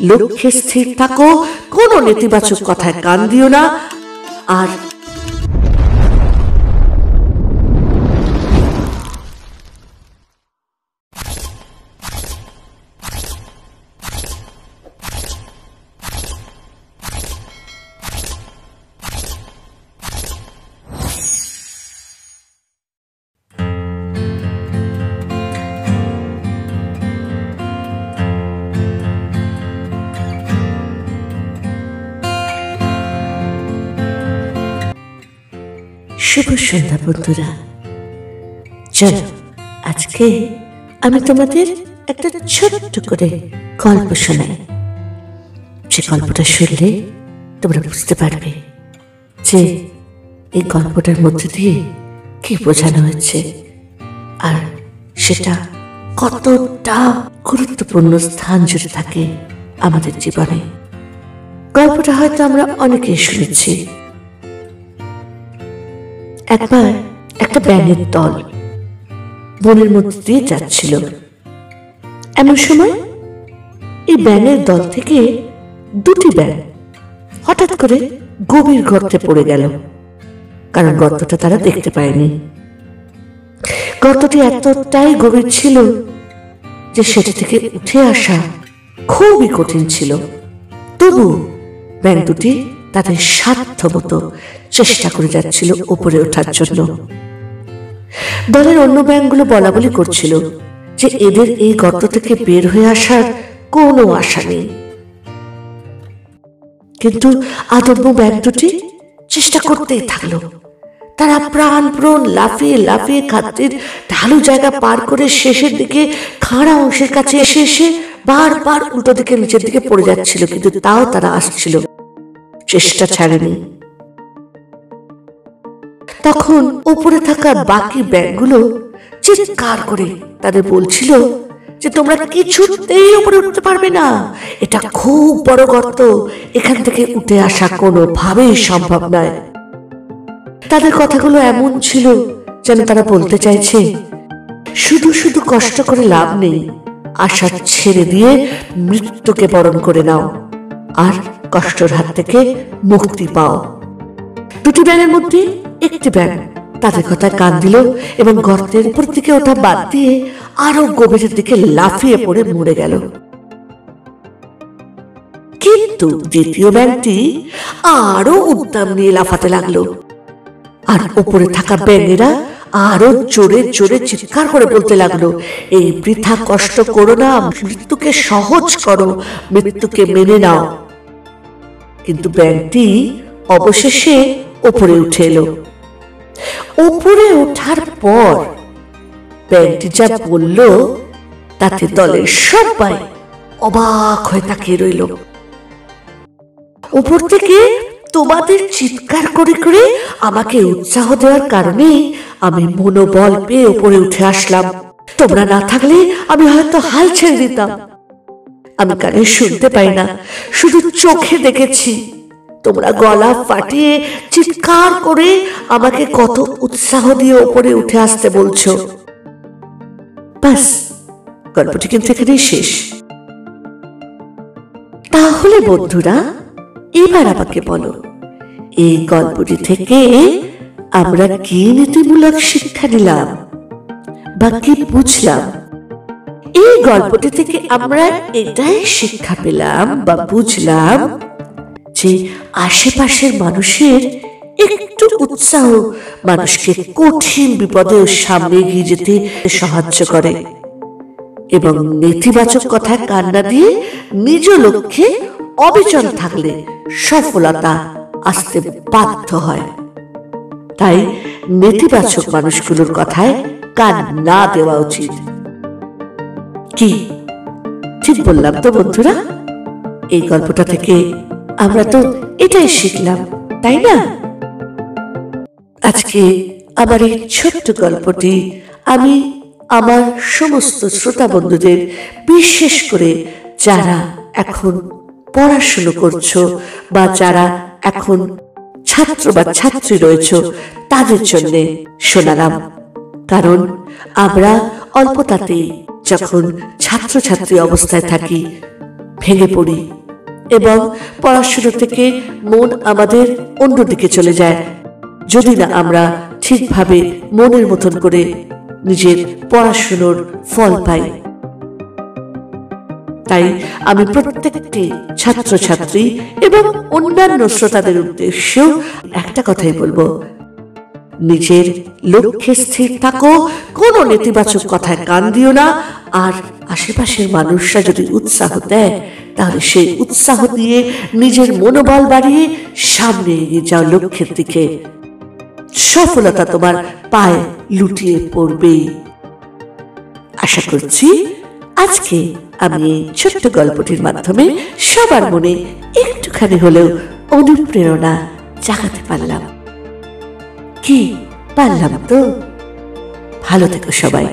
লক্ষ্যে স্থির থাকো, কোনো নেতিবাচক কথায় কান দিও না। আর শুভ সন্ধ্যা বন্ধুরা। চলো আজকে আমি তোমাদের একটা ছোট্ট করে গল্প শোনাই। যে গল্পটা শুনলে তোমরা বুঝতে পারবে যে এই গল্পটার মধ্যে দিয়ে কি বোঝানো হয়েছে আর সেটা কতটা গুরুত্বপূর্ণ স্থান জুড়ে থাকে আমাদের জীবনে। গল্পটা হয়তো আমরা অনেকেই শুনেছি। একবার একটা ব্যাঙের দল বনের মধ্যে দিয়ে যাচ্ছিল। এমন সময় এই ব্যাঙের দল থেকে দুটি ব্যাঙ হঠাৎ করে গভীর গর্তে পড়ে গেল, কারণ গর্তটা তারা দেখতে পায়নি। গর্তটি এতটাই গভীর ছিল যে সেটা থেকে উঠে আসা খুবই কঠিন ছিল। তবু ব্যাঙ দুটি তাদের সাধ্যমতো চেষ্টা করে যাচ্ছিল উপরে ওঠার জন্য। দলের অন্য ব্যাঙগুলো বলাবলি করছিল যে এদের এই গর্ত থেকে বের হয়ে আসার কোনো আশা নেই, কিন্তু আদম্য ব্যাঙ দুটি চেষ্টা করতেই থাকলো। তারা প্রাণপণ লাফিয়ে লাফিয়ে খাদ্যের ঢালু জায়গা পার করে শেষের দিকে খাড়া অংশের কাছে এসে বারবার উল্টো দিকে নিচের দিকে পড়ে যাচ্ছিল, কিন্তু তাও তারা আসছিল, চেষ্টা ছাড়েনি। তখন উপরে থাকা বাকি ব্যাঙগুলো চিৎকার করে তাদের বলছিল যে তোমরা কিছুতেই উপরে উঠতে পারবে না, এটা খুব বড় গর্ত, এখান থেকে উঠে আসা কোনোভাবেই সম্ভব নয়। তাদের কথাগুলো এমন ছিল যেন তারা বলতে চাইছে শুধু শুধু কষ্ট করে লাভ নেই, আশা ছেড়ে দিয়ে মৃত্যুকে বরণ করে নাও আর কষ্টের হাত থেকে মুক্তি পাও। দুটি ব্যাঙের মধ্যে একটি ব্যাঙ তাদের কথায় কান দিল এবং গর্তের উপর দিকে ওঠা বাদ দিয়ে আরো গভীরের দিকে লাফিয়ে পড়ে মরে গেল। কিন্তু দ্বিতীয় ব্যাঙটি আরো উদ্যম নিয়ে লাফাতে লাগলো, আর উপরে থাকা ব্যাঙেরা আরো জোরে জোরে চিৎকার করে বলতে লাগলো, এই বৃথা কষ্ট করো না, মৃত্যুকে সহজ করো, মৃত্যুকে মেনে নাও। কিন্তু ব্যাঙটি অবশেষে উপরে উঠে এলো। উপরে ওঠার পর ব্যাঙটি যা বলল তাতে দলের সবাই অবাক হয়ে তাকিয়ে রইল। উপর থেকে তোমাদের চিৎকার করে করে আমাকে উৎসাহ দেওয়ার কারণে আমি মনোবল পেয়ে উপরে উঠে আসলাম। তোমরা না থাকলে আমি হয়তো হাল ছেড়ে দিতাম। আমি কানে শুনতে পাই না, শুধু চোখে দেখেছি তোমরা গলা ফাটিয়ে চিৎকার করে আমাকে কত উৎসাহ দিয়ে উপরে উঠে আসতে বলছো। বাস, গল্পটি কিন্তু এখানেই শেষ। তাহলে বন্ধুরা, এবার আমাকে বলো, এই গল্পটি থেকে আমরা কি নীতিমূলক শিক্ষা নিলাম বা কি বুঝলাম? এই গল্পটি থেকে আমরা এটাই শিক্ষা পেলাম বা বুঝলাম যে আশেপাশের মানুষের একটু উৎসাহ মানুষকে কঠিন বিপদেও সামনে এগিয়ে যেতে সাহায্য করে এবং নেতিবাচক কথায় কান না দিয়ে নিজ লক্ষ্যে অবিচল থাকলে সফলতা আসতে বাধ্য হয়। তাই নেতিবাচক মানুষগুলোর কথায় কান না দেওয়া উচিত। কি ঠিক বললাম তো বন্ধুরা? এই গল্পটা থেকে আমরা তো এটাই শিখলাম, তাই না? আজকে আমার এই ছোট্ট গল্পটি আমি আমার সমস্ত শ্রোতা বন্ধুদের, বিশেষ করে যারা এখন পড়াশুনো করছো বা যারা এখন ছাত্র বা ছাত্রী রয়েছে তাদের জন্য শোনালাম। কারণ আমরা অল্পতাতেই যখন ছাত্রছাত্রী অবস্থায় থাকি ভেঙে পড়ি এবং পড়াশোনা থেকে মন আমাদের অন্যদিকে চলে যায়, যদি না আমরা ঠিকভাবে মনের মতন করে নিজের পড়াশোনার ফল পাই। তাই আমি প্রত্যেকটি ছাত্রছাত্রী এবং অন্যান্য শ্রোতাদের উদ্দেশ্যেও একটা কথাই বলবো, নিজের লক্ষ্যে স্থির থাকো, কোনো নেতিবাচক কথায় কান দিও না। আর আশেপাশের মানুষরা যদি উৎসাহ দেয়, তাহলে সেই উৎসাহ দিয়ে নিজের মনোবল বাড়িয়ে সামনে এগিয়ে যাও লক্ষ্যের দিকে। সফলতা তোমার পায়ে লুটিয়ে পড়বেই। আশা করছি আজকে আমি এই ছোট্ট গল্পটির মাধ্যমে সবার মনে একটুখানি হলেও অনুপ্রেরণা জাগাতে পারলাম। কি পারলাম তো? ভালো থেকো সবাই।